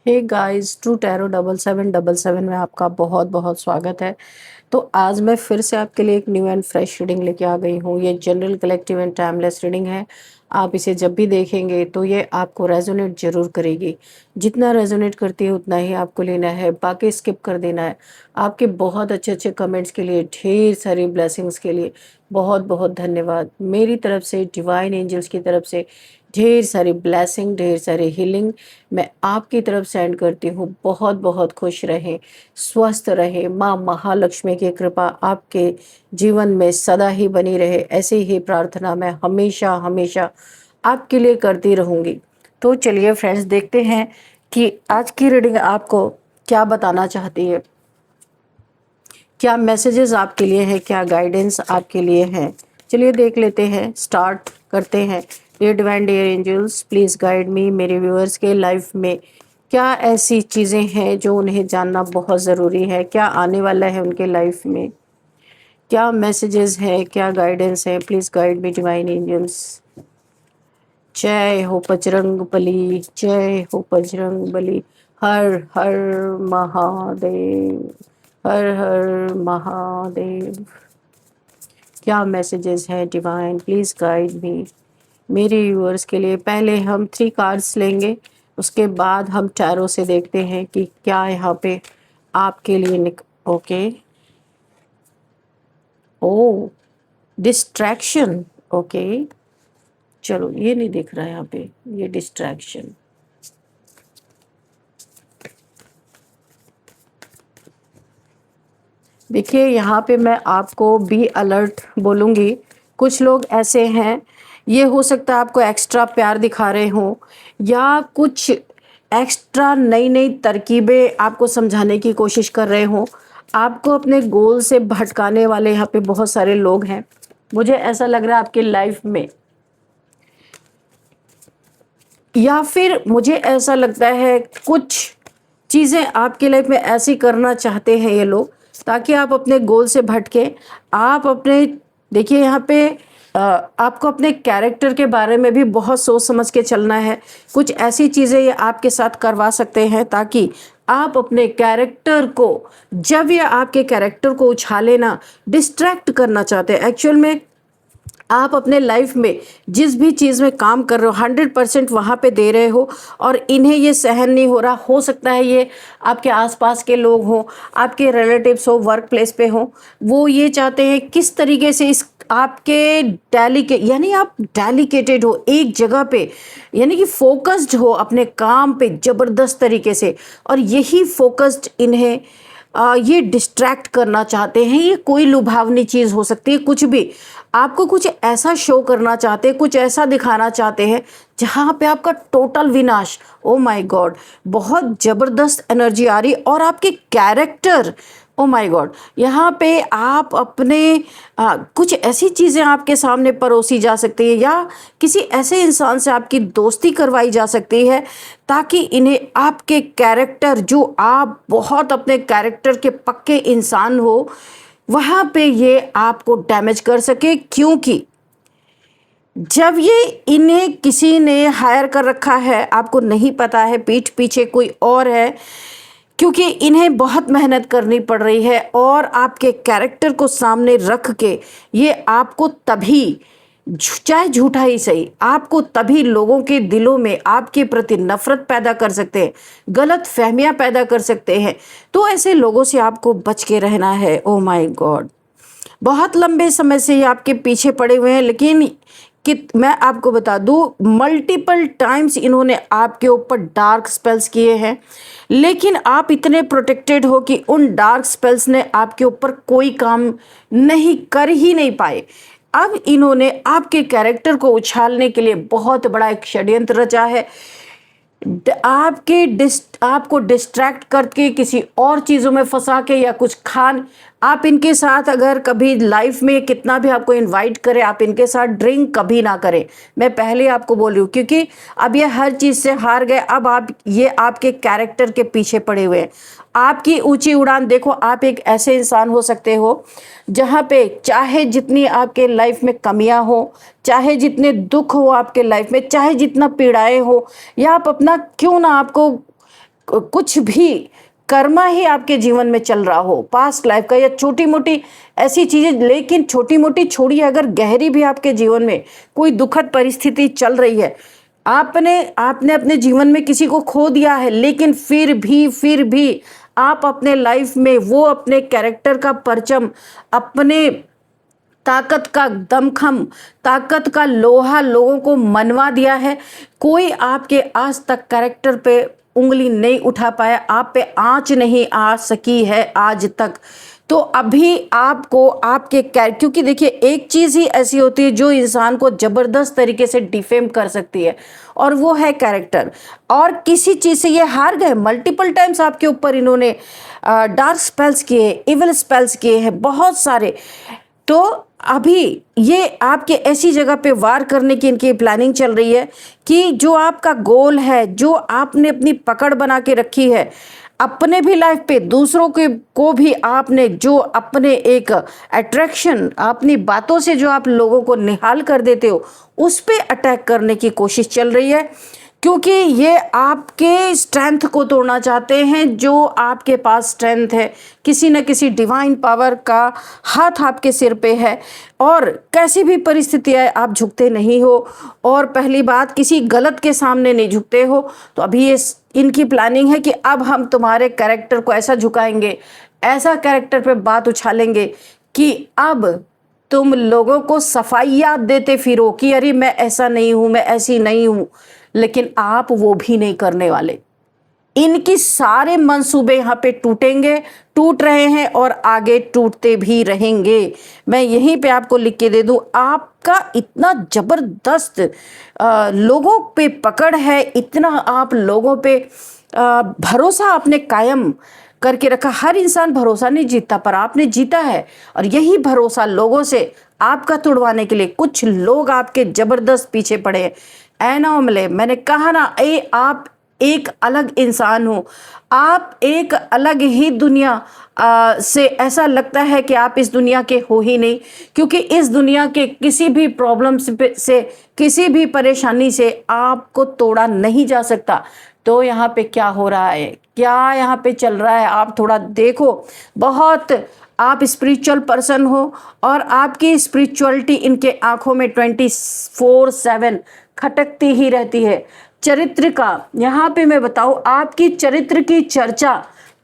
Hey guys, true tarot 7777 में आपका बहुत बहुत स्वागत है। तो आज मैं फिर से आपके लिए एक न्यू एंड फ्रेश रीडिंग लेके आ गई हूँ। ये general collective and timeless reading है। आप इसे जब भी देखेंगे तो ये आपको रेजोनेट जरूर करेगी। जितना रेजोनेट करती है उतना ही आपको लेना है, बाकी स्किप कर देना है। आपके बहुत अच्छे अच्छे कमेंट्स के लिए, ढेर सारी ब्लेसिंग्स के लिए बहुत बहुत धन्यवाद। मेरी तरफ से, डिवाइन एंजल्स की तरफ से ढेर सारी ब्लेसिंग, ढेर सारी हीलिंग मैं आपकी तरफ सेंड करती हूँ। बहुत बहुत खुश रहें, स्वस्थ रहें। माँ महालक्ष्मी की कृपा आपके जीवन में सदा ही बनी रहे, ऐसे ही प्रार्थना मैं हमेशा हमेशा आपके लिए करती रहूँगी। तो चलिए फ्रेंड्स, देखते हैं कि आज की रीडिंग आपको क्या बताना चाहती है, क्या मैसेजेस आपके लिए है, क्या गाइडेंस आपके लिए है। चलिए देख लेते हैं, स्टार्ट करते हैं। Dear divine, dear angels, please guide me. मेरे व्यूअर्स के लाइफ में क्या ऐसी चीज़ें हैं जो उन्हें जानना बहुत ज़रूरी है, क्या आने वाला है उनके लाइफ में, क्या मैसेजेस हैं, क्या गाइडेंस है। Please guide me divine angels. जय हो बजरंग बली, जय हो बजरंग बली। हर हर महादेव, हर हर महादेव। क्या मैसेजेस है डिवाइन, प्लीज़ गाइड मी। मेरे व्यूअर्स के लिए पहले हम 3 कार्ड्स लेंगे, उसके बाद हम टैरो से देखते हैं कि क्या यहाँ पे आपके लिए ओके। ओ, डिस्ट्रैक्शन। ओके, चलो ये नहीं दिख रहा है यहाँ पे, ये डिस्ट्रैक्शन। देखिए यहाँ पे मैं आपको बी अलर्ट बोलूँगी। कुछ लोग ऐसे हैं, ये हो सकता है आपको एक्स्ट्रा प्यार दिखा रहे हों, या कुछ एक्स्ट्रा नई नई तरकीबें आपको समझाने की कोशिश कर रहे हों। आपको अपने गोल से भटकाने वाले यहाँ पे बहुत सारे लोग हैं। मुझे ऐसा लग रहा है आपकी लाइफ में, या फिर मुझे ऐसा लगता है कुछ चीज़ें आपकी लाइफ में ऐसी करना चाहते हैं ये लोग, ताकि आप अपने गोल से भटके। आप अपने, देखिए यहाँ पे आपको अपने कैरेक्टर के बारे में भी बहुत सोच समझ के चलना है। कुछ ऐसी चीज़ें ये आपके साथ करवा सकते हैं ताकि आप अपने कैरेक्टर को, जब ये आपके कैरेक्टर को उछाले ना, डिस्ट्रैक्ट करना चाहते हैं। एक्चुअल में आप अपने लाइफ में जिस भी चीज़ में काम कर रहे हो 100% वहाँ पे दे रहे हो, और इन्हें ये सहन नहीं हो रहा। हो सकता है ये आपके आसपास के लोग हों, आपके रिलेटिव्स हो, वर्क प्लेस पे हो, वो ये चाहते हैं किस तरीके से इस आपके यानी आप डेलिकेटेड हो एक जगह पे, यानी कि फोकस्ड हो अपने काम पे ज़बरदस्त तरीके से, और यही फोकस्ड इन्हें ये डिस्ट्रैक्ट करना चाहते हैं। ये कोई लुभावनी चीज़ हो सकती है, कुछ भी आपको कुछ ऐसा शो करना चाहते हैं, कुछ ऐसा दिखाना चाहते हैं जहाँ पे आपका टोटल विनाश। ओ माय गॉड, बहुत ज़बरदस्त एनर्जी आ रही, और आपके कैरेक्टर, ओ माय गॉड, यहाँ पे आप अपने कुछ ऐसी चीज़ें आपके सामने परोसी जा सकती है, या किसी ऐसे इंसान से आपकी दोस्ती करवाई जा सकती है ताकि इन्हें आपके कैरेक्टर, जो आप बहुत अपने कैरेक्टर के पक्के इंसान हो, वहाँ पे ये आपको डैमेज कर सके। क्योंकि जब ये इन्हें किसी ने हायर कर रखा है, आपको नहीं पता है पीठ पीछे कोई और है, क्योंकि इन्हें बहुत मेहनत करनी पड़ रही है, और आपके कैरेक्टर को सामने रख के ये आपको तभी, चाहे झूठा ही सही, आपको तभी लोगों के दिलों में आपके प्रति नफरत पैदा कर सकते हैं, गलत फहमियां पैदा कर सकते हैं। तो ऐसे लोगों से आपको बच के रहना है। ओ माय गॉड, बहुत लंबे समय से ये आपके पीछे पड़े हुए हैं, लेकिन कि मैं आपको बता दूं, मल्टीपल टाइम्स इन्होंने आपके ऊपर डार्क स्पेल्स किए हैं, लेकिन आप इतने प्रोटेक्टेड हो कि उन डार्क स्पेल्स ने आपके ऊपर कोई काम नहीं कर ही नहीं पाए। अब इन्होंने आपके कैरेक्टर को उछालने के लिए बहुत बड़ा एक षड्यंत्र रचा है। आपको डिस्ट्रैक्ट करके किसी और चीज़ों में फंसा के, या कुछ आप इनके साथ अगर कभी लाइफ में कितना भी आपको इनवाइट करें, आप इनके साथ ड्रिंक कभी ना करें। मैं पहले आपको बोल रही हूँ, क्योंकि अब ये हर चीज़ से हार गए। अब ये आपके कैरेक्टर के पीछे पड़े हुए हैं। आपकी ऊंची उड़ान देखो, आप एक ऐसे इंसान हो सकते हो जहाँ पे चाहे जितनी आपके लाइफ में कमियां हो, चाहे जितने दुख हो आपके लाइफ में, चाहे जितना पीड़ाएं हो, या आप अपना क्यों ना आपको कुछ भी कर्मा ही आपके जीवन में चल रहा हो, पास्ट लाइफ का या छोटी मोटी ऐसी चीजें, लेकिन छोटी मोटी छोड़िए, अगर गहरी भी आपके जीवन में कोई दुखद परिस्थिति चल रही है, आपने आपने अपने जीवन में किसी को खो दिया है, लेकिन फिर भी आप अपने लाइफ में वो अपने कैरेक्टर का परचम, अपने ताकत का दमखम, ताकत का लोहा लोगों को मनवा दिया है। कोई आपके आज तक कैरेक्टर पे उंगली नहीं उठा पाया, आप पे आंच नहीं आ सकी है आज तक। तो अभी आपको आपके क्योंकि देखिए एक चीज़ ही ऐसी होती है जो इंसान को ज़बरदस्त तरीके से डिफेम कर सकती है, और वो है कैरेक्टर। और किसी चीज़ से ये हार गए, मल्टीपल टाइम्स आपके ऊपर इन्होंने डार्क स्पेल्स किए, इविल स्पेल्स किए हैं बहुत सारे। तो अभी ये आपके ऐसी जगह पे वार करने की इनकी प्लानिंग चल रही है कि जो आपका गोल है, जो आपने अपनी पकड़ बना के रखी है अपने भी लाइफ पे, दूसरों के को भी आपने जो अपने एक अट्रैक्शन, अपनी बातों से जो आप लोगों को निहाल कर देते हो, उस पे अटैक करने की कोशिश चल रही है। क्योंकि ये आपके स्ट्रेंथ को तोड़ना चाहते हैं, जो आपके पास स्ट्रेंथ है, किसी न किसी डिवाइन पावर का हाथ आपके सिर पे है, और कैसी भी परिस्थिति आए आप झुकते नहीं हो, और पहली बात किसी गलत के सामने नहीं झुकते हो। तो अभी ये इनकी प्लानिंग है कि अब हम तुम्हारे कैरेक्टर को ऐसा झुकाएंगे, ऐसा कैरेक्टर पे बात उछालेंगे कि अब तुम लोगों को सफाइयाँ देते फिरो कि अरे मैं ऐसा नहीं हूँ, मैं ऐसी नहीं हूँ, लेकिन आप वो भी नहीं करने वाले। इनकी सारे मंसूबे यहाँ पे टूटेंगे, टूट रहे हैं और आगे टूटते भी रहेंगे। मैं यहीं पे आपको लिख के दे दूं, आपका इतना जबरदस्त लोगों पे पकड़ है, इतना आप लोगों पे भरोसा आपने कायम करके रखा। हर इंसान भरोसा नहीं जीतता, पर आपने जीता है, और यही भरोसा लोगों से आपका तोड़वाने के लिए कुछ लोग आपके जबरदस्त पीछे पड़े हैं। एनोमले, मैंने कहा ना, आप एक अलग इंसान हो, आप एक अलग ही दुनिया से ऐसा लगता है कि आप इस दुनिया के हो ही नहीं, क्योंकि इस दुनिया के किसी भी प्रॉब्लम से, किसी भी परेशानी से आपको तोड़ा नहीं जा सकता। तो यहाँ पे क्या हो रहा है, क्या यहाँ पे चल रहा है, आप थोड़ा देखो। बहुत आप स्पिरिचुअल पर्सन हो, और आपकी स्पिरिचुअलिटी इनके आंखों में 24/7 खटकती ही रहती है। चरित्र का यहाँ पे मैं बताऊँ, आपकी चरित्र की चर्चा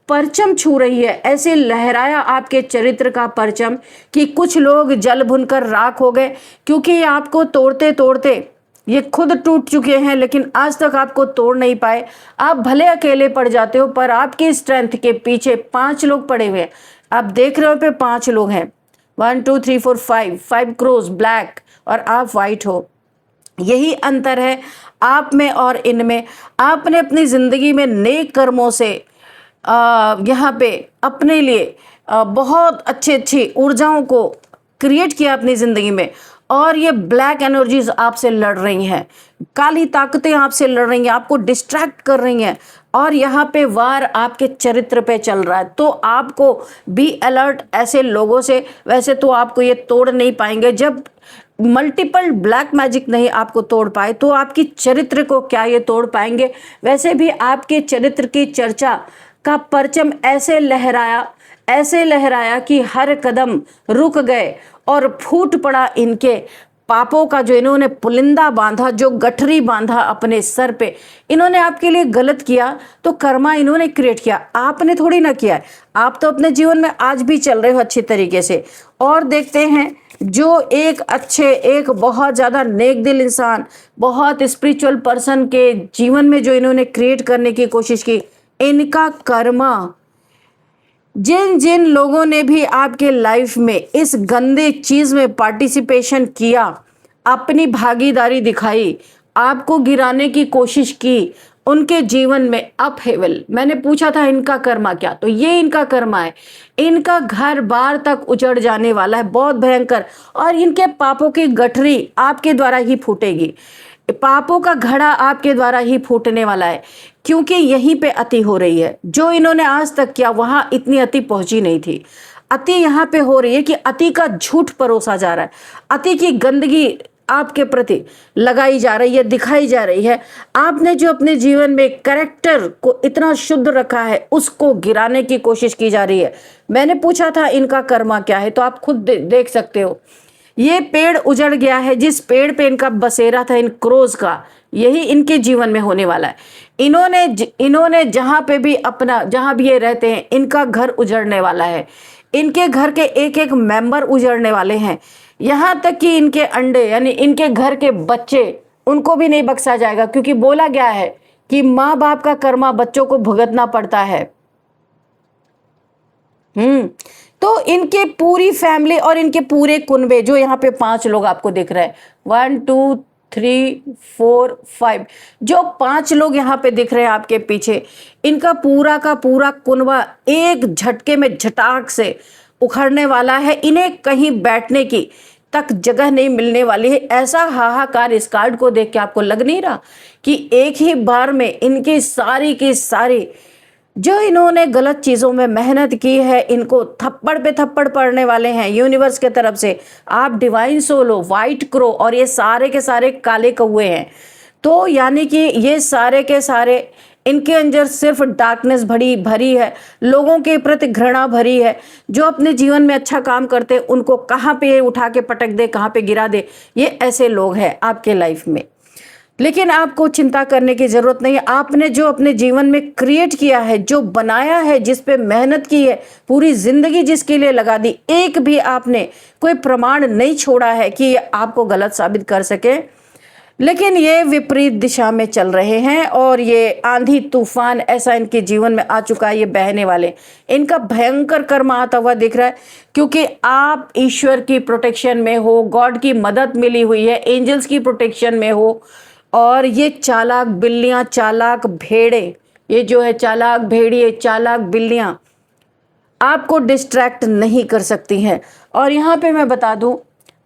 परचम छू रही है। ऐसे लहराया आपके चरित्र का परचम कि कुछ लोग जल भुनकर राख हो गए, क्योंकि आपको तोड़ते तोड़ते ये खुद टूट चुके हैं, लेकिन आज तक आपको तोड़ नहीं पाए। आप भले अकेले पड़ जाते हो, पर आपकी स्ट्रेंथ के पीछे 5 लोग पड़े हुए हैं। आप देख रहे हो पे 5 लोग हैं, 1 2 3 4 5 क्रोस ब्लैक, और आप वाइट हो। यही अंतर है आप में और इनमें। आपने अपनी ज़िंदगी में नेक कर्मों से यहाँ पे अपने लिए बहुत अच्छी ऊर्जाओं को क्रिएट किया अपनी ज़िंदगी में, और ये ब्लैक एनर्जीज आपसे लड़ रही हैं, काली ताकतें आपसे लड़ रही हैं, आपको डिस्ट्रैक्ट कर रही हैं, और यहाँ पे वार आपके चरित्र पे चल रहा है। तो आपको बी अलर्ट ऐसे लोगों से। वैसे तो आपको ये तोड़ नहीं पाएंगे, जब मल्टीपल ब्लैक मैजिक नहीं आपको तोड़ पाए, तो आपकी चरित्र को क्या ये तोड़ पाएंगे। वैसे भी आपके चरित्र की चर्चा का परचम ऐसे लहराया कि हर कदम रुक गए, और फूट पड़ा इनके पापों का जो इन्होंने पुलिंदा बांधा, जो गठरी बांधा अपने सर पे। इन्होंने आपके लिए गलत किया तो कर्मा इन्होंने क्रिएट किया, आपने थोड़ी ना किया है। आप तो अपने जीवन में आज भी चल रहे हो अच्छी तरीके से। और देखते हैं जो एक बहुत ज़्यादा नेक दिल इंसान, बहुत स्पिरिचुअल पर्सन के जीवन में जो इन्होंने क्रिएट करने की कोशिश की, इनका कर्मा, जिन जिन लोगों ने भी आपके लाइफ में इस गंदे चीज़ में पार्टिसिपेशन किया, अपनी भागीदारी दिखाई, आपको गिराने की कोशिश की, उनके जीवन में अपहेवल। मैंने पूछा था इनका कर्मा क्या, तो ये इनका कर्मा है। इनका घर बार तक उजड़ जाने वाला है, बहुत भयंकर, और इनके पापों की गठरी आपके द्वारा ही फूटेगी। पापों का घड़ा आपके द्वारा ही फूटने वाला है, क्योंकि यहीं पे अति हो रही है। जो इन्होंने आज तक किया वहां इतनी अति पहुंची नहीं थी। अति यहाँ पे हो रही है कि अति का झूठ परोसा जा रहा है, अति की गंदगी आपके प्रति लगाई जा रही है, दिखाई जा रही है। आपने जो अपने जीवन में कैरेक्टर को इतना शुद्ध रखा है उसको गिराने की कोशिश की जा रही है। मैंने पूछा था इनका कर्मा क्या है, तो आप खुद देख सकते हो। ये पेड़ उजड़ गया है, जिस पेड़ पे इनका बसेरा था इन क्रोज का, यही इनके जीवन में होने वाला है। इन्होंने जहां पे भी अपना, जहां भी ये रहते हैं, इनका घर उजड़ने वाला है। इनके घर के एक एक मेंबर उजड़ने वाले हैं। यहां तक कि इनके अंडे यानी इनके घर के बच्चे, उनको भी नहीं बख्शा जाएगा, क्योंकि बोला गया है कि माँ बाप का कर्मा बच्चों को भुगतना पड़ता है। तो इनके पूरी फैमिली और इनके पूरे कुनबे, जो यहाँ पे 5 लोग आपको दिख रहे हैं, 1 2 3 4 5, जो 5 लोग यहाँ पे दिख रहे हैं आपके पीछे, इनका पूरा का पूरा कुनबा एक झटके में झटाक से उखड़ने वाला है। इन्हें कहीं बैठने की तक जगह नहीं मिलने वाली है। ऐसा हाहाकार इस कार्ड को देख के आपको लग नहीं रहा कि एक ही बार में इनकी सारी की सारी जो इन्होंने गलत चीज़ों में मेहनत की है, इनको थप्पड़ पे थप्पड़ पड़ने वाले हैं यूनिवर्स के तरफ से। आप डिवाइन सोल हो, वाइट क्रो, और ये सारे के सारे काले कौवे हैं। तो यानी कि ये सारे के सारे, इनके अंदर सिर्फ डार्कनेस भरी है, लोगों के प्रति घृणा भरी है। जो अपने जीवन में अच्छा काम करते हैं उनको कहाँ पे उठा के पटक दे, कहाँ पे गिरा दे, ये ऐसे लोग हैं आपके लाइफ में। लेकिन आपको चिंता करने की जरूरत नहीं है। आपने जो अपने जीवन में क्रिएट किया है, जो बनाया है, जिस पे मेहनत की है, पूरी जिंदगी जिसके लिए लगा दी, एक भी आपने कोई प्रमाण नहीं छोड़ा है कि ये आपको गलत साबित कर सके। लेकिन ये विपरीत दिशा में चल रहे हैं और ये आंधी तूफान ऐसा इनके जीवन में आ चुका है, ये बहने वाले, इनका भयंकर कर्म आता हुआ दिख रहा है। क्योंकि आप ईश्वर की प्रोटेक्शन में हो, गॉड की मदद मिली हुई है, एंजल्स की प्रोटेक्शन में हो, और ये चालाक बिल्लियां, चालाक भेड़े, ये जो है चालाक भेड़िए, चालाक बिल्लियां आपको डिस्ट्रैक्ट नहीं कर सकती हैं। और यहाँ पे मैं बता दूं,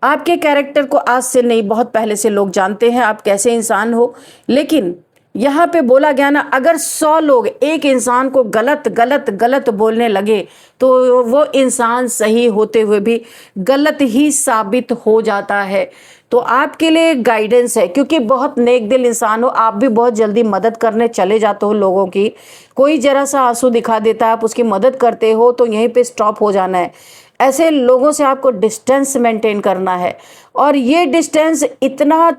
आपके कैरेक्टर को आज से नहीं, बहुत पहले से लोग जानते हैं आप कैसे इंसान हो। लेकिन यहाँ पे बोला गया ना, अगर 100 लोग एक इंसान को गलत गलत गलत बोलने लगे तो वो इंसान सही होते हुए भी गलत ही साबित हो जाता है। तो आपके लिए गाइडेंस है, क्योंकि बहुत नेक दिल इंसान हो, आप भी बहुत जल्दी मदद करने चले जाते हो लोगों की। कोई जरा सा आंसू दिखा देता है, आप उसकी मदद करते हो तो यहीं पे स्टॉप हो जाना है। ऐसे लोगों से आपको डिस्टेंस मेंटेन करना है, और ये डिस्टेंस इतना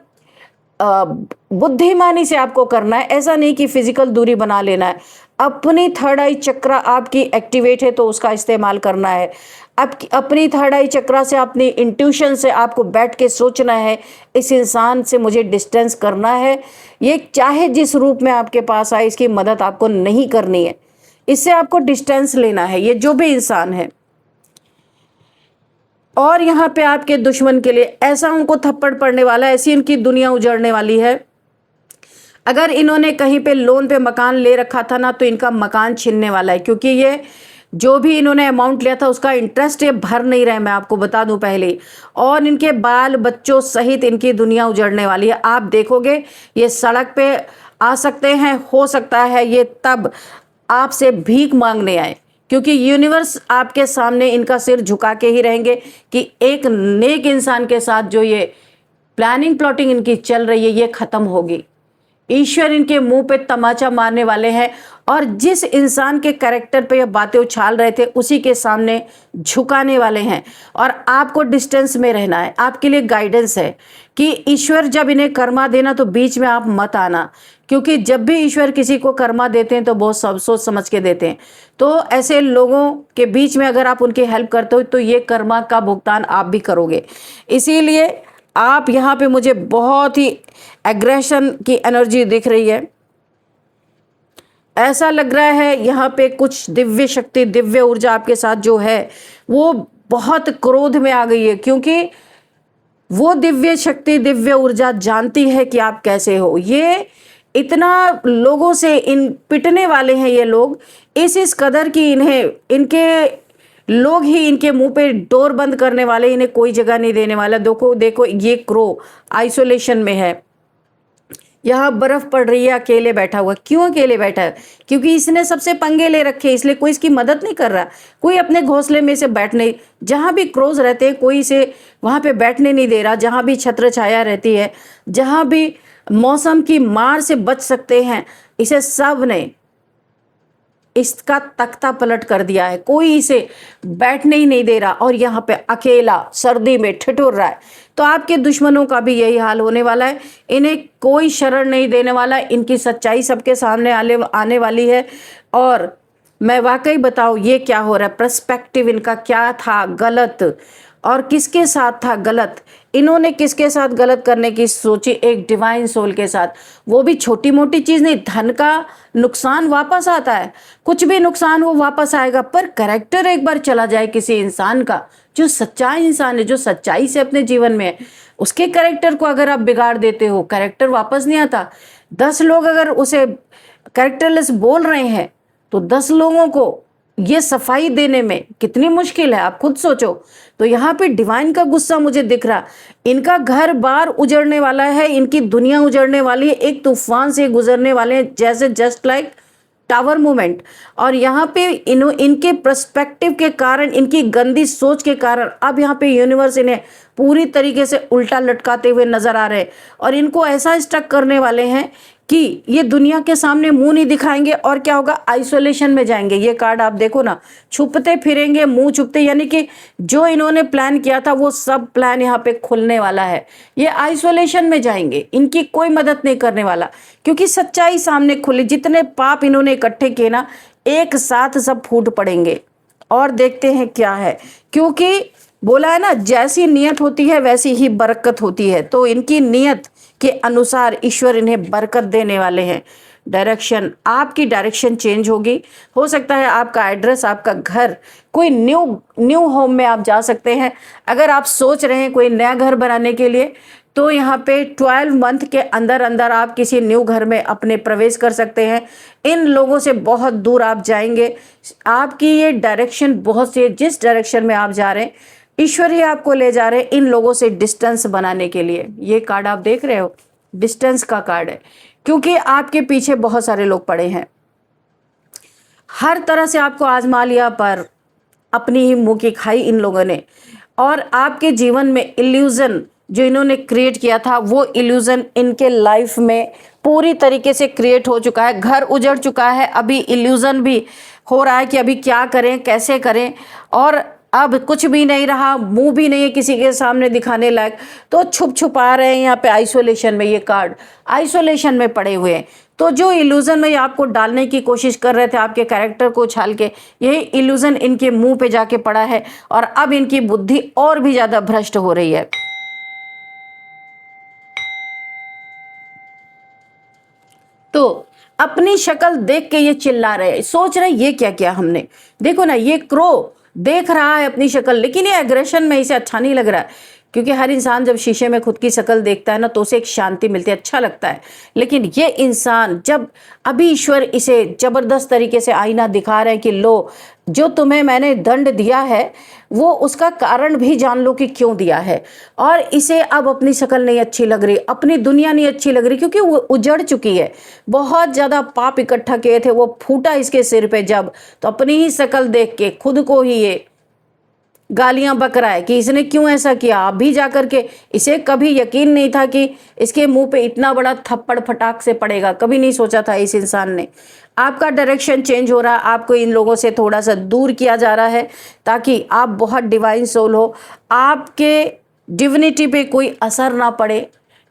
बुद्धिमानी से आपको करना है। ऐसा नहीं कि फिजिकल दूरी बना लेना है। अपनी थर्ड आई चक्रा आपकी एक्टिवेट है तो उसका इस्तेमाल करना है। अपनी थर्ड आई चक्रा से, अपनी इंट्यूशन से आपको बैठ के सोचना है, इस इंसान से मुझे डिस्टेंस करना है। ये चाहे जिस रूप में आपके पास आए, इसकी मदद आपको नहीं करनी है, इससे आपको डिस्टेंस लेना है, ये जो भी इंसान है। और यहाँ पे आपके दुश्मन के लिए ऐसा उनको थप्पड़ पड़ने वाला है, ऐसी इनकी दुनिया उजड़ने वाली है। अगर इन्होंने कहीं पे लोन पे मकान ले रखा था ना, तो इनका मकान छीनने वाला है, क्योंकि ये जो भी इन्होंने अमाउंट लिया था उसका इंटरेस्ट ये भर नहीं रहे, मैं आपको बता दूं पहले। और इनके बाल बच्चों सहित इनकी दुनिया उजड़ने वाली है। आप देखोगे ये सड़क पे आ सकते हैं, हो सकता है ये तब आपसे भीख मांगने आए, क्योंकि यूनिवर्स आपके सामने इनका सिर झुका के ही रहेंगे कि एक नेक इंसान के साथ जो ये प्लानिंग प्लॉटिंग इनकी चल रही है ये खत्म होगी। ईश्वर इनके मुंह पे तमाचा मारने वाले हैं, और जिस इंसान के कैरेक्टर पे ये बातें उछाल रहे थे उसी के सामने झुकाने वाले हैं। और आपको डिस्टेंस में रहना है। आपके लिए गाइडेंस है कि ईश्वर जब इन्हें कर्मा देना तो बीच में आप मत आना, क्योंकि जब भी ईश्वर किसी को कर्मा देते हैं तो बहुत सब सोच समझ के देते हैं। तो ऐसे लोगों के बीच में अगर आप उनकी हेल्प करते हो तो ये कर्मा का भुगतान आप भी करोगे। इसीलिए आप यहाँ पे, मुझे बहुत ही एग्रेशन की एनर्जी दिख रही है। ऐसा लग रहा है यहाँ पे कुछ दिव्य शक्ति, दिव्य ऊर्जा आपके साथ जो है वो बहुत क्रोध में आ गई है, क्योंकि वो दिव्य शक्ति, दिव्य ऊर्जा जानती है कि आप कैसे हो। ये इतना लोगों से इन पिटने वाले हैं ये लोग, इस कदर की इन्हें, इनके लोग ही इनके मुंह पे डोर बंद करने वाले, इन्हें कोई जगह नहीं देने वाला। देखो देखो, ये क्रो आइसोलेशन में है, यहाँ बर्फ पड़ रही है, अकेले बैठा हुआ। क्यों अकेले बैठा है? क्योंकि इसने सबसे पंगे ले रखे, इसलिए कोई इसकी मदद नहीं कर रहा। कोई अपने घोंसले में से बैठने, जहाँ भी क्रोज रहते हैं कोई इसे वहाँ पे बैठने नहीं दे रहा। जहाँ भी छत्र छाया रहती है, जहाँ भी मौसम की मार से बच सकते हैं, इसे सब ने इसका तख्ता पलट कर दिया है। कोई इसे बैठने ही नहीं दे रहा और यहाँ पे अकेला सर्दी में ठिठुर रहा है। तो आपके दुश्मनों का भी यही हाल होने वाला है। इन्हें कोई शरण नहीं देने वाला। इनकी सच्चाई सबके सामने आने वाली है। और मैं वाकई बताऊं ये क्या हो रहा है, पर्सपेक्टिव इनका क्या था गलत, और किसके साथ था गलत। इन्होंने किसके साथ गलत करने की सोची? एक डिवाइन सोल के साथ। वो भी छोटी मोटी चीज नहीं। धन का नुकसान वापस आता है, कुछ भी नुकसान हो वापस आएगा, पर कैरेक्टर एक बार चला जाए किसी इंसान का, जो सच्चा इंसान है, जो सच्चाई से अपने जीवन में है, उसके कैरेक्टर को अगर आप बिगाड़ देते हो, कैरेक्टर वापस नहीं आता। 10 लोग अगर उसे कैरेक्टरलेस बोल रहे हैं तो 10 लोगों को ये सफाई देने में कितनी मुश्किल है, आप खुद सोचो। तो यहाँ पे डिवाइन का गुस्सा मुझे दिख रहा। इनका घर बार उजड़ने वाला है, इनकी दुनिया उजड़ने वाली है, एक तूफान से गुजरने वाले हैं, जैसे जस्ट लाइक टावर मूवमेंट। और यहाँ पे इनके पर्सपेक्टिव के कारण, इनकी गंदी सोच के कारण अब यहाँ पे यूनिवर्स इन्हें पूरी तरीके से उल्टा लटकाते हुए नजर आ रहे हैं। और इनको ऐसा स्टक करने वाले हैं कि ये दुनिया के सामने मुंह नहीं दिखाएंगे। और क्या होगा? आइसोलेशन में जाएंगे। ये कार्ड आप देखो ना, छुपते फिरेंगे, मुंह छुपते, यानी कि जो इन्होंने प्लान किया था वो सब प्लान यहाँ पे खुलने वाला है। ये आइसोलेशन में जाएंगे, इनकी कोई मदद नहीं करने वाला, क्योंकि सच्चाई सामने खुली। जितने पाप इन्होंने इकट्ठे किए ना, एक साथ सब फूट पड़ेंगे। और देखते हैं क्या है, क्योंकि बोला है ना, जैसी नियत होती है वैसी ही बरकत होती है। तो इनकी नियत के अनुसार ईश्वर इन्हें बरकत देने वाले हैं। डायरेक्शन, आपकी डायरेक्शन चेंज होगी। हो सकता है आपका एड्रेस, आपका घर, कोई न्यू होम में आप जा सकते हैं। अगर आप सोच रहे हैं कोई नया घर बनाने के लिए, तो यहाँ पे 12 मंथ के अंदर अंदर आप किसी न्यू घर में अपने प्रवेश कर सकते हैं। इन लोगों से बहुत दूर आप जाएंगे। आपकी ये डायरेक्शन बहुत सी है, जिस डायरेक्शन में आप जा रहे हैं ईश्वर ही आपको ले जा रहे हैं इन लोगों से डिस्टेंस बनाने के लिए। ये कार्ड आप देख रहे हो, डिस्टेंस का कार्ड है, क्योंकि आपके पीछे बहुत सारे लोग पड़े हैं। हर तरह से आपको आजमा लिया, पर अपनी ही मुंह की खाई इन लोगों ने। और आपके जीवन में इल्यूजन जो इन्होंने क्रिएट किया था, वो इल्यूजन इनके लाइफ में पूरी तरीके से क्रिएट हो चुका है। घर उजड़ चुका है, अभी इल्यूजन भी हो रहा है कि अभी क्या करें, कैसे करें। और अब कुछ भी नहीं रहा, मुंह भी नहीं है किसी के सामने दिखाने लायक, तो छुप छुपा रहे हैं यहाँ पे आइसोलेशन में। ये कार्ड आइसोलेशन में पड़े हुए हैं। तो जो इल्यूजन में आपको डालने की कोशिश कर रहे थे, आपके कैरेक्टर को उछाल के, यही इल्यूजन इनके मुंह पे जाके पड़ा है। और अब इनकी बुद्धि और भी ज्यादा भ्रष्ट हो रही है। तो अपनी शक्ल देख के ये चिल्ला रहे हैं, सोच रहे ये क्या किया हमने। देखो ना, ये क्रो देख रहा है अपनी शक्ल, लेकिन ये एग्रेशन में इसे अच्छा नहीं लग रहा है। क्योंकि हर इंसान जब शीशे में खुद की शक्ल देखता है ना, तो उसे एक शांति मिलती है, अच्छा लगता है। लेकिन ये इंसान, जब अभी ईश्वर इसे जबरदस्त तरीके से आईना दिखा रहे हैं कि लो, जो तुम्हें मैंने दंड दिया है वो उसका कारण भी जान लो कि क्यों दिया है। और इसे अब अपनी शक्ल नहीं अच्छी लग रही, अपनी दुनिया नहीं अच्छी लग रही, क्योंकि वो उजड़ चुकी है। बहुत ज्यादा पाप इकट्ठा किए थे, वो फूटा इसके सिर पे जब, तो अपनी ही शक्ल देख के खुद को ही ये गालियां बक रहा है कि इसने क्यों ऐसा किया। आप भी जाकर के, इसे कभी यकीन नहीं था कि इसके मुंह पे इतना बड़ा थप्पड़ फटाक से पड़ेगा, कभी नहीं सोचा था इस इंसान ने। आपका डायरेक्शन चेंज हो रहा है, आपको इन लोगों से थोड़ा सा दूर किया जा रहा है, ताकि आप बहुत डिवाइन सोल हो, आपके डिविनिटी पे कोई असर ना पड़े।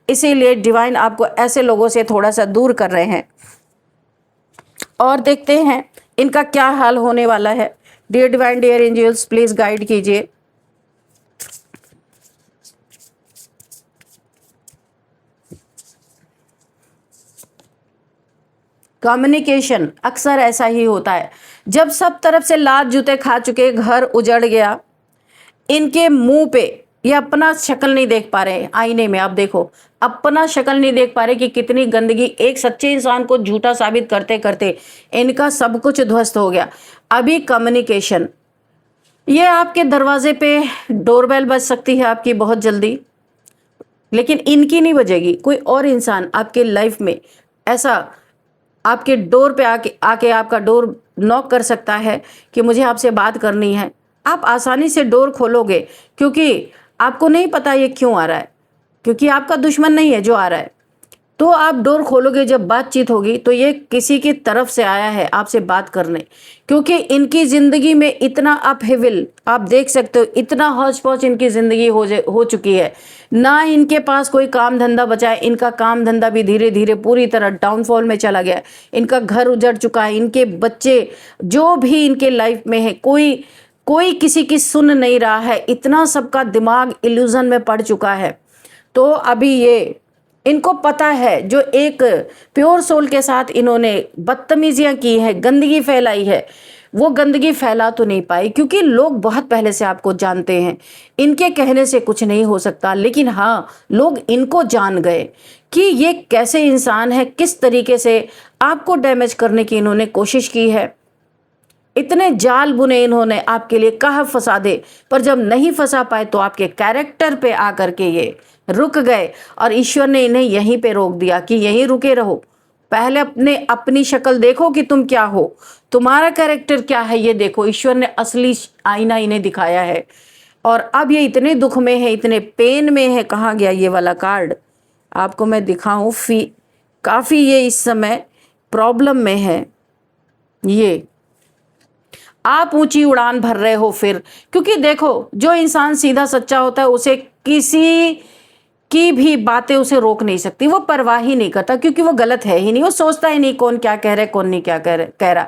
इसीलिए डिवाइन आपको ऐसे लोगों से थोड़ा सा दूर कर रहे हैं। और देखते हैं इनका क्या हाल होने वाला है। Dear divine, dear angels, please guide कीजिए। कम्युनिकेशन अक्सर ऐसा ही होता है, जब सब तरफ से लात जूते खा चुके, घर उजड़ गया, इनके मुंह पे ये अपना शक्ल नहीं देख पा रहे। आईने में आप देखो, अपना शक्ल नहीं देख पा रहे कि कितनी गंदगी, एक सच्चे इंसान को झूठा साबित करते करते इनका सब कुछ ध्वस्त हो गया। अभी कम्युनिकेशन, ये आपके दरवाजे पे डोरबेल बज सकती है आपकी बहुत जल्दी। लेकिन इनकी नहीं बजेगी। कोई और इंसान आपके लाइफ में ऐसा आपके डोर पे आके आके आपका डोर नॉक कर सकता है कि मुझे आपसे बात करनी है। आप आसानी से डोर खोलोगे, क्योंकि आपको नहीं पता ये क्यों आ रहा है, क्योंकि आपका दुश्मन नहीं है जो आ रहा है। तो आप डोर खोलोगे, जब बातचीत होगी तो ये किसी की तरफ से आया है आपसे बात करने, क्योंकि इनकी ज़िंदगी में इतना अपहेविल आप देख सकते हो, इतना हौच पौच इनकी ज़िंदगी हो चुकी है। ना इनके पास कोई काम धंधा बचा है, इनका काम धंधा भी धीरे धीरे पूरी तरह डाउनफॉल में चला गया है। इनका घर उजड़ चुका है, इनके बच्चे जो भी इनके लाइफ में है, कोई कोई किसी की सुन नहीं रहा है। इतना सबका दिमाग इल्यूजन में पड़ चुका है। तो अभी ये इनको पता है, जो एक प्योर सोल के साथ इन्होंने बदतमीजियां की है, गंदगी फैलाई है, वो गंदगी फैला तो नहीं पाई, क्योंकि लोग बहुत पहले से आपको जानते हैं। इनके कहने से कुछ नहीं हो सकता, लेकिन हाँ, लोग इनको जान गए कि ये कैसे इंसान है, किस तरीके से आपको डैमेज करने की इन्होंने कोशिश की है। इतने जाल बुने इन्होंने आपके लिए, कहाँ फंसा दे, पर जब नहीं फंसा पाए तो आपके कैरेक्टर पे आकर के ये रुक गए, और ईश्वर ने इन्हें यहीं पे रोक दिया कि यहीं रुके रहो। पहले अपनी शक्ल देखो कि तुम क्या हो, तुम्हारा कैरेक्टर क्या है, ये देखो। ईश्वर ने असली आईना इन्हें दिखाया है, और अब ये इतने दुख में है, इतने पेन में है। कहाँ गया ये वाला कार्ड, आपको मैं दिखाऊं। काफ़ी ये इस समय प्रॉब्लम में है। ये आप ऊंची उड़ान भर रहे हो फिर, क्योंकि देखो, जो इंसान सीधा सच्चा होता है उसे किसी की भी बातें उसे रोक नहीं सकती। वो परवाह ही नहीं करता, क्योंकि वो गलत है ही नहीं। वो सोचता ही नहीं कौन क्या कह रहा है, कौन नहीं क्या कह रहा,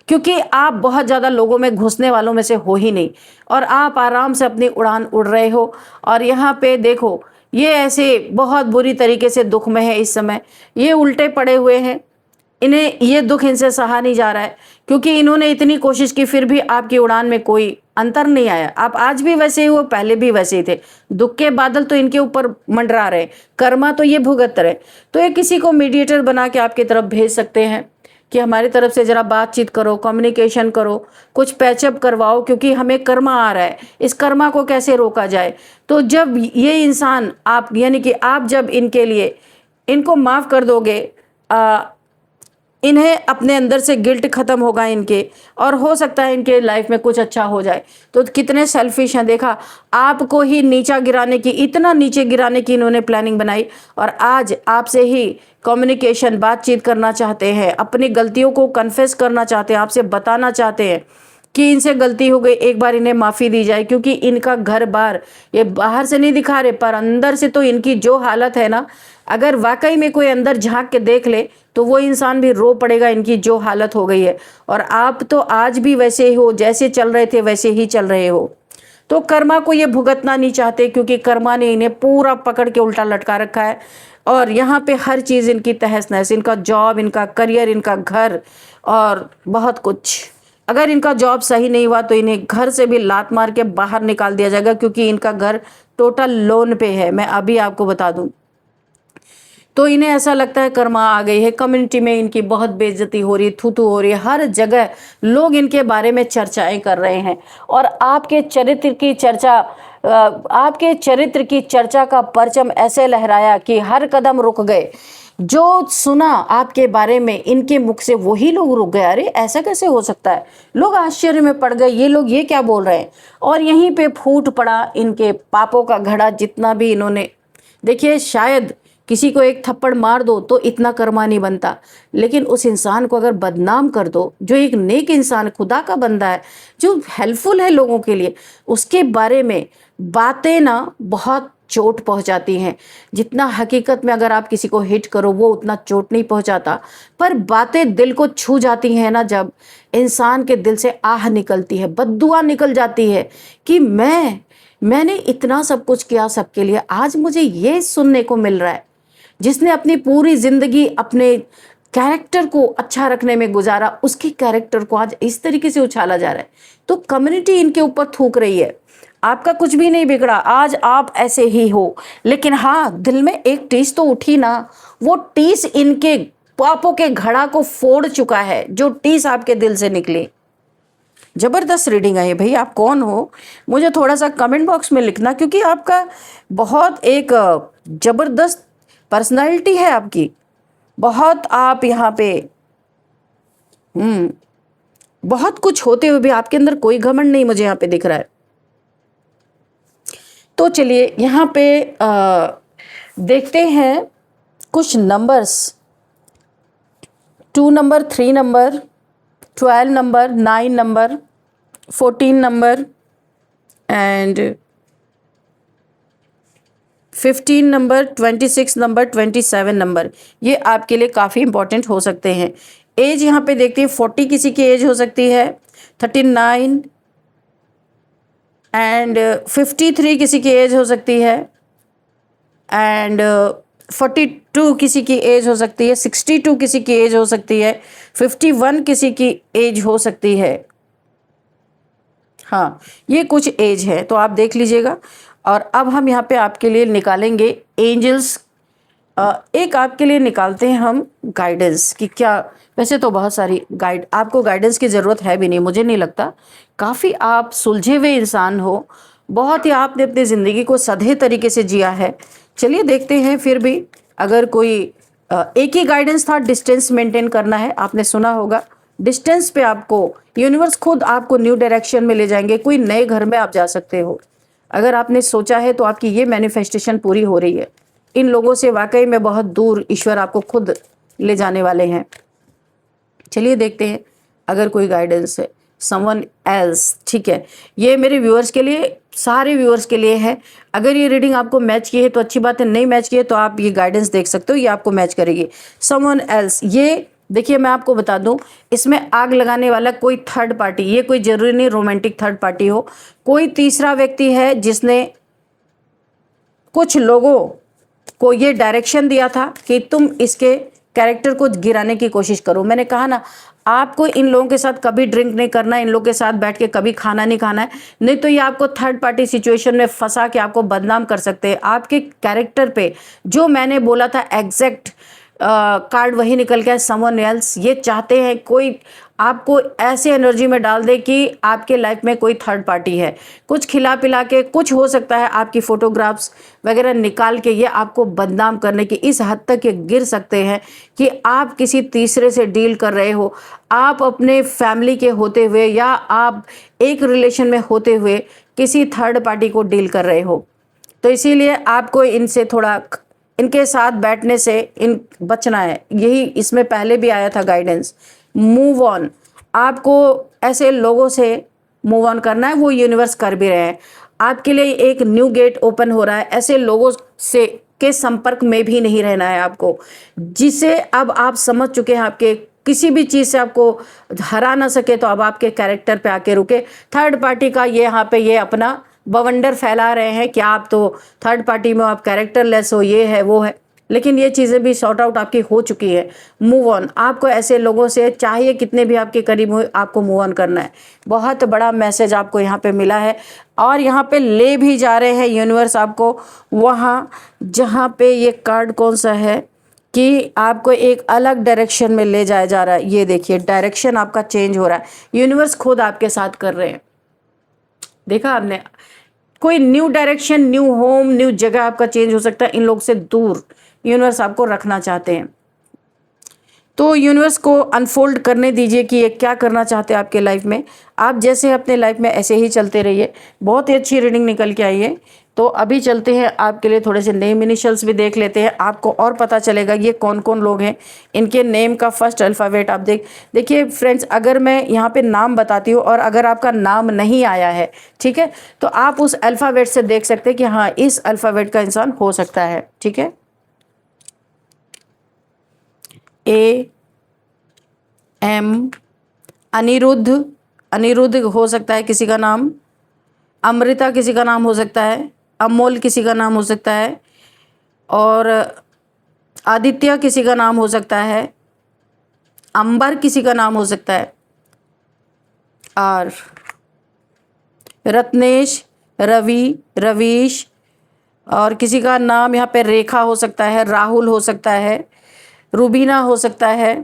क्योंकि आप बहुत ज़्यादा लोगों में घुसने वालों में से हो ही नहीं, और आप आराम से अपनी उड़ान उड़ रहे हो। और यहाँ पे देखो, ये ऐसे बहुत बुरी तरीके से दुख में है इस समय। ये उल्टे पड़े हुए हैं, इन्हें ये दुख इनसे सहा नहीं जा रहा है, क्योंकि इन्होंने इतनी कोशिश की, फिर भी आपकी उड़ान में कोई अंतर नहीं आया। आप आज भी वैसे ही हो, पहले भी वैसे ही थे। दुख के बादल तो इनके ऊपर मंडरा रहे, कर्मा तो ये भुगत रहे। तो ये किसी को मीडिएटर बना के आपकी तरफ भेज सकते हैं कि हमारी तरफ से जरा बातचीत करो, कम्युनिकेशन करो, कुछ पैचअप करवाओ, क्योंकि हमें कर्मा आ रहा है। इस कर्मा को कैसे रोका जाए? तो जब ये इंसान आप, यानी कि आप जब इनके लिए इनको माफ़ कर दोगे, इन्हें अपने अंदर से गिल्ट खत्म होगा इनके, और हो सकता है इनके लाइफ में कुछ अच्छा हो जाए। तो कितने सेल्फिश हैं, देखा, आपको ही नीचा गिराने की, इतना नीचे गिराने की इन्होंने प्लानिंग बनाई, और आज आपसे ही कम्युनिकेशन, बातचीत करना चाहते हैं, अपनी गलतियों को कन्फेस करना चाहते हैं, आपसे बताना चाहते हैं कि इनसे गलती हो गई, एक बार इन्हें माफ़ी दी जाए। क्योंकि इनका घर बार ये बाहर से नहीं दिखा रहे, पर अंदर से तो इनकी जो हालत है ना, अगर वाकई में कोई अंदर झांक के देख ले तो वो इंसान भी रो पड़ेगा, इनकी जो हालत हो गई है। और आप तो आज भी वैसे ही हो, जैसे चल रहे थे वैसे ही चल रहे हो। तो कर्मा को ये भुगतना नहीं चाहते, क्योंकि कर्मा ने इन्हें पूरा पकड़ के उल्टा लटका रखा है। और यहाँ पे हर चीज़ इनकी तहस नहस, इनका जॉब, इनका करियर, इनका घर, और बहुत कुछ। अगर इनका जॉब सही नहीं हुआ तो इन्हें घर से भी लात मार के बाहर निकाल दिया जाएगा, क्योंकि इनका घर टोटल लोन पे है, मैं अभी आपको बता दूं। तो इन्हें ऐसा लगता है कर्मा आ गई है। कम्युनिटी में इनकी बहुत बेइज्जती हो रही है, थू थू हो रही है, हर जगह लोग इनके बारे में चर्चाएं कर रहे हैं। और आपके चरित्र की चर्चा का परचम ऐसे लहराया कि हर कदम रुक गए। जो सुना आपके बारे में इनके मुख से, वही लोग रुक गए। अरे ऐसा कैसे हो सकता है? लोग आश्चर्य में पड़ गए, ये लोग ये क्या बोल रहे हैं। और यहीं पे फूट पड़ा इनके पापों का घड़ा, जितना भी इन्होंने, देखिए, शायद किसी को एक थप्पड़ मार दो तो इतना कर्मा नहीं बनता, लेकिन उस इंसान को अगर बदनाम कर दो, जो एक नेक इंसान, खुदा का बंदा है, जो हेल्पफुल है लोगों के लिए, उसके बारे में बातें ना बहुत चोट पहुंचाती हैं। जितना हकीकत में अगर आप किसी को हिट करो वो उतना चोट नहीं पहुंचाता, पर बातें दिल को छू जाती हैं ना, जब इंसान के दिल से आह निकलती है, बद्दुआ निकल जाती है कि मैंने इतना सब कुछ किया सबके लिए, आज मुझे ये सुनने को मिल रहा है। जिसने अपनी पूरी जिंदगी अपने कैरेक्टर को अच्छा रखने में गुजारा, उसके कैरेक्टर को आज इस तरीके से उछाला जा रहा है। तो कम्युनिटी इनके ऊपर थूक रही है। आपका कुछ भी नहीं बिगड़ा, आज आप ऐसे ही हो, लेकिन हाँ, दिल में एक टीस तो उठी ना। वो टीस इनके पापों के घड़ा को फोड़ चुका है, जो टीस आपके दिल से निकली। जबरदस्त रीडिंग आई है भाई। आप कौन हो, मुझे थोड़ा सा कमेंट बॉक्स में लिखना, क्योंकि आपका बहुत एक ज़बरदस्त पर्सनालिटी है आपकी, बहुत आप यहाँ पे बहुत कुछ होते हुए भी आपके अंदर कोई घमंड नहीं मुझे यहाँ पे दिख रहा है। तो चलिए यहाँ पे देखते हैं कुछ numbers, 2 number, 3 number, 12 number, 9 number, 14 number and 15 number, 26 number, 27 number, ये आपके लिए काफ़ी इंपॉर्टेंट हो सकते हैं। एज यहाँ पे देखते हैं 40 किसी की एज हो सकती है, 39 एंड 53 किसी की एज हो सकती है एंड 42 किसी की एज हो सकती है, 62 किसी की एज हो सकती है, 51 किसी की एज हो सकती है। हाँ, ये कुछ एज है तो आप देख लीजिएगा। और अब हम यहाँ पे आपके लिए निकालेंगे एंजल्स, एक आपके लिए निकालते हैं हम गाइडेंस कि क्या, वैसे तो बहुत सारी आपको गाइडेंस की ज़रूरत है भी नहीं, मुझे नहीं लगता। काफ़ी आप सुलझे हुए इंसान हो, बहुत ही आपने अपनी ज़िंदगी को सधे तरीके से जिया है। चलिए देखते हैं, फिर भी अगर कोई एक ही गाइडेंस था, डिस्टेंस मेंटेन करना है, आपने सुना होगा। डिस्टेंस पे आपको यूनिवर्स खुद आपको न्यू डायरेक्शन में ले जाएंगे, कोई नए घर में आप जा सकते हो। अगर आपने सोचा है तो आपकी ये मैनिफेस्टेशन पूरी हो रही है। इन लोगों से वाकई में बहुत दूर ईश्वर आपको खुद ले जाने वाले हैं। चलिए देखते हैं अगर कोई गाइडेंस है समवन एल्स। ठीक है, ये मेरे व्यूअर्स के लिए, सारे व्यूअर्स के लिए है। अगर ये रीडिंग आपको मैच की है तो अच्छी बात है, नहीं मैच की है तो आप ये गाइडेंस देख सकते हो, ये आपको मैच करेगी। समवन एल्स, ये देखिए मैं आपको बता दूं, इसमें आग लगाने वाला कोई थर्ड पार्टी, ये कोई जरूरी नहीं रोमांटिक थर्ड पार्टी हो, कोई तीसरा व्यक्ति है जिसने कुछ लोगों को ये डायरेक्शन दिया था कि तुम इसके कैरेक्टर को गिराने की कोशिश करो। मैंने कहा ना, आपको इन लोगों के साथ कभी ड्रिंक नहीं करना है, इन लोगों के साथ बैठ के कभी खाना नहीं खाना है, नहीं तो ये आपको थर्ड पार्टी सिचुएशन में फंसा के आपको बदनाम कर सकते हैं। आपके कैरेक्टर पे जो मैंने बोला था एग्जैक्ट कार्ड वही निकल गया, समवन एल्स। ये चाहते हैं कोई आपको ऐसे एनर्जी में डाल दे कि आपके लाइफ में कोई थर्ड पार्टी है, कुछ खिला पिला के, कुछ हो सकता है आपकी फोटोग्राफ्स वगैरह निकाल के ये आपको बदनाम करने की इस हद तक ये गिर सकते हैं कि आप किसी तीसरे से डील कर रहे हो, आप अपने फैमिली के होते हुए या आप एक रिलेशन में होते हुए किसी थर्ड पार्टी को डील कर रहे हो। तो इसीलिए आपको इनसे थोड़ा, इनके साथ बैठने से इन बचना है। यही इसमें पहले भी आया था गाइडेंस, मूव ऑन। आपको ऐसे लोगों से मूव ऑन करना है, वो यूनिवर्स कर भी रहे हैं। आपके लिए एक न्यू गेट ओपन हो रहा है, ऐसे लोगों से के संपर्क में भी नहीं रहना है आपको, जिसे अब आप समझ चुके हैं आपके किसी भी चीज़ से आपको हरा ना सके, तो अब आपके कैरेक्टर पे आके रुके। थर्ड पार्टी का ये यहाँ पे ये अपना बवंडर फैला रहे हैं कि आप तो थर्ड पार्टी में, आप कैरेक्टरलेस हो, ये है वो है, लेकिन ये चीज़ें भी सॉर्ट आउट आपकी हो चुकी है। मूव ऑन, आपको ऐसे लोगों से चाहिए कितने भी आपके करीब हो, आपको मूव ऑन करना है। बहुत बड़ा मैसेज आपको यहाँ पे मिला है और यहाँ पे ले भी जा रहे हैं यूनिवर्स आपको वहाँ जहाँ पे ये कार्ड कौन सा है कि आपको एक अलग डायरेक्शन में ले जाया जा रहा है। ये देखिए डायरेक्शन आपका चेंज हो रहा है, यूनिवर्स खुद आपके साथ कर रहे हैं। देखा आपने, कोई new direction, new home, new जगह आपका चेंज हो सकता है। इन लोग से दूर यूनिवर्स आपको रखना चाहते हैं, तो यूनिवर्स को अनफोल्ड करने दीजिए कि ये क्या करना चाहते हैं आपके लाइफ में। आप जैसे अपने लाइफ में ऐसे ही चलते रहिए। बहुत ही अच्छी रीडिंग निकल के आई है। तो अभी चलते हैं आपके लिए, थोड़े से नेम इनिशियल्स भी देख लेते हैं, आपको और पता चलेगा ये कौन कौन लोग हैं। इनके नेम का फर्स्ट अल्फ़ाबेट आप देखिए फ्रेंड्स, अगर मैं यहाँ पे नाम बताती हूँ और अगर आपका नाम नहीं आया है, ठीक है, तो आप उस अल्फ़ाबेट से देख सकते हैं कि हाँ इस अल्फ़ाबेट का इंसान हो सकता है। ठीक है, ए एम, अनिरुद्ध, अनिरुद्ध हो सकता है किसी का नाम, अमृता किसी का नाम हो सकता है, अमोल किसी का नाम हो सकता है, और आदित्य किसी का नाम हो सकता है, अंबर किसी का नाम हो सकता है, और रत्नेश, रवि, रवीश, और किसी का नाम यहाँ पे रेखा हो सकता है, राहुल हो सकता है, रुबीना हो सकता है,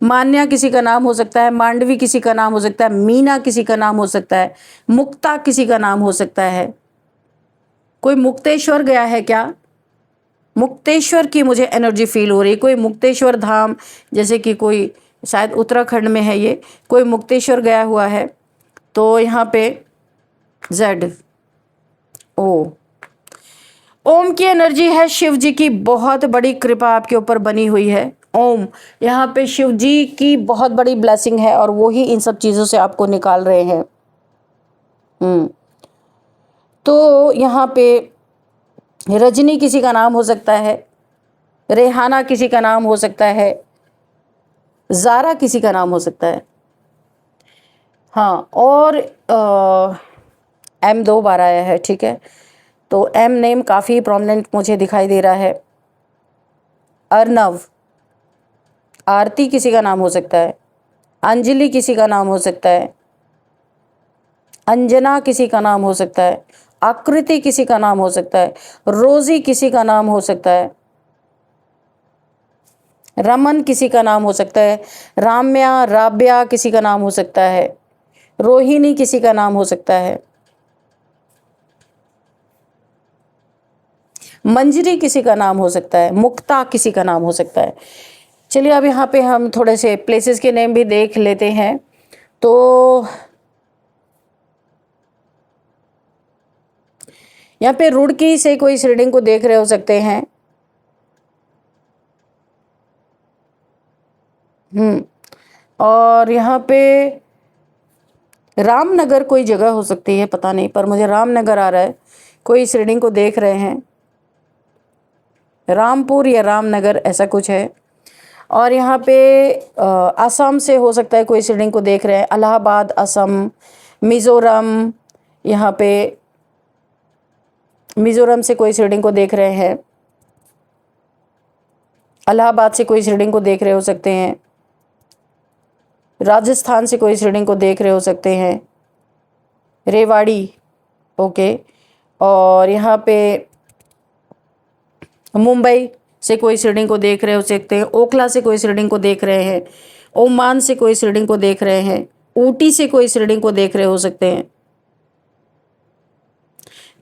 मान्या किसी का नाम हो सकता है, मांडवी किसी का नाम हो सकता है, मीना किसी का नाम हो सकता है, मुक्ता किसी का नाम हो सकता है, कोई मुक्तेश्वर गया है क्या? मुक्तेश्वर की मुझे एनर्जी फील हो रही है। कोई मुक्तेश्वर धाम, जैसे कि कोई शायद उत्तराखंड में है ये, कोई मुक्तेश्वर गया हुआ है। तो यहाँ पे जेड ओ, ओम की एनर्जी है। शिव जी की बहुत बड़ी कृपा आपके ऊपर बनी हुई है। ओम, यहाँ पे शिव जी की बहुत बड़ी ब्लेसिंग है और वो ही इन सब चीज़ों से आपको निकाल रहे हैं। तो यहाँ पे रजनी किसी का नाम हो सकता है, रेहाना किसी का नाम हो सकता है, ज़ारा किसी का नाम हो सकता है। हाँ, और M 2 बार आया है, ठीक है। तो M नेम काफ़ी प्रोमिनेंट मुझे दिखाई दे रहा है। अर्नव, आरती किसी का नाम हो सकता है, अंजलि किसी का नाम हो सकता है, अंजना किसी का नाम हो सकता है, आकृति किसी का नाम हो सकता है, रोजी किसी का नाम हो सकता है, रमन किसी का नाम हो सकता है, राम्या राब्या किसी का नाम हो सकता है, रोहिणी किसी का नाम हो सकता है, मंजरी किसी का नाम हो सकता है, मुक्ता किसी का नाम हो सकता है। चलिए अब यहाँ पे हम थोड़े से प्लेसेस के नेम भी देख लेते हैं। तो यहाँ पे रुड़की से कोई इस रीडिंग को देख रहे हो सकते हैं। और यहाँ पे रामनगर कोई जगह हो सकती है, पता नहीं, पर मुझे रामनगर आ रहा है। कोई इस रीडिंग को देख रहे हैं, रामपुर या रामनगर ऐसा कुछ है। और यहाँ पे असम से हो सकता है कोई इस रीडिंग को देख रहे हैं, इलाहाबाद, असम, मिज़ोरम, यहाँ पे मिज़ोरम से कोई इस रीडिंग को देख रहे हैं, इलाहाबाद से कोई इस रीडिंग को देख रहे हो सकते हैं, राजस्थान से कोई इस रीडिंग को देख रहे हो सकते हैं, रेवाड़ी, ओके। और यहाँ पे मुंबई से कोई इस रीडिंग को देख रहे हो सकते हैं, ओखला से कोई इस रीडिंग को देख रहे हैं, ओमान से कोई इस रीडिंग को देख रहे हैं, ऊटी से कोई इस रीडिंग को देख रहे हो सकते हैं।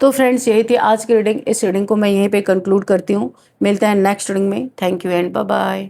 तो फ्रेंड्स, यही थी आज की रीडिंग। इस रीडिंग को मैं यहीं पे कंक्लूड करती हूँ। मिलते हैं नेक्स्ट रीडिंग में। Thank you and bye bye.